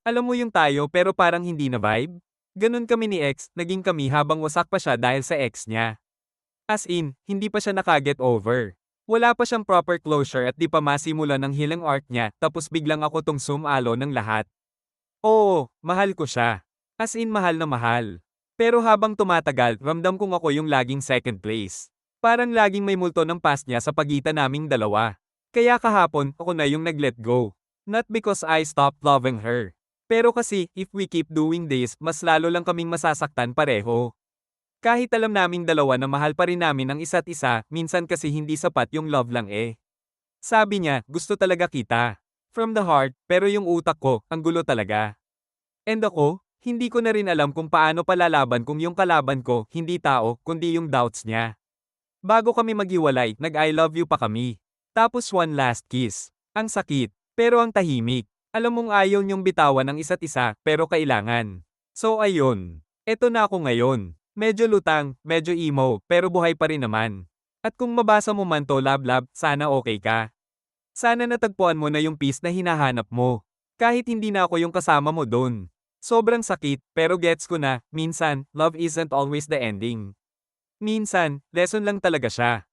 Alam mo yung tayo pero parang hindi na vibe? Ganun kami ni ex, naging kami habang wasak pa siya dahil sa ex niya. As in, hindi pa siya nakaget over. Wala pa siyang proper closure at di pa masimula ng healing arc niya tapos biglang ako tong sumalo ng lahat. Oo, mahal ko siya. As in mahal na mahal. Pero habang tumatagal, ramdam kong ako yung laging second place. Parang laging may multo ng past niya sa pagitan naming dalawa. Kaya kahapon, ako na yung nag-let go. Not because I stopped loving her. Pero kasi, if we keep doing this, mas lalo lang kaming masasaktan pareho. Kahit alam naming dalawa na mahal pa rin namin ang isa't isa, minsan kasi hindi sapat yung love lang eh. Sabi niya, gusto talaga kita. From the heart, pero yung utak ko, ang gulo talaga. And ako, hindi ko na rin alam kung paano palalaban kung yung kalaban ko, hindi tao, kundi yung doubts niya. Bago kami maghiwalay, nag-I love you pa kami. Tapos one last kiss. Ang sakit, pero ang tahimik. Alam mong ayaw niyong bitawan ng isa't isa, pero kailangan. So ayun. Eto na ako ngayon. Medyo lutang, medyo emo, pero buhay pa rin naman. At kung mabasa mo man to lab, sana okay ka. Sana natagpuan mo na yung peace na hinahanap mo. Kahit hindi na ako yung kasama mo doon. Sobrang sakit, pero gets ko na, minsan, love isn't always the ending. Minsan, lesson lang talaga siya.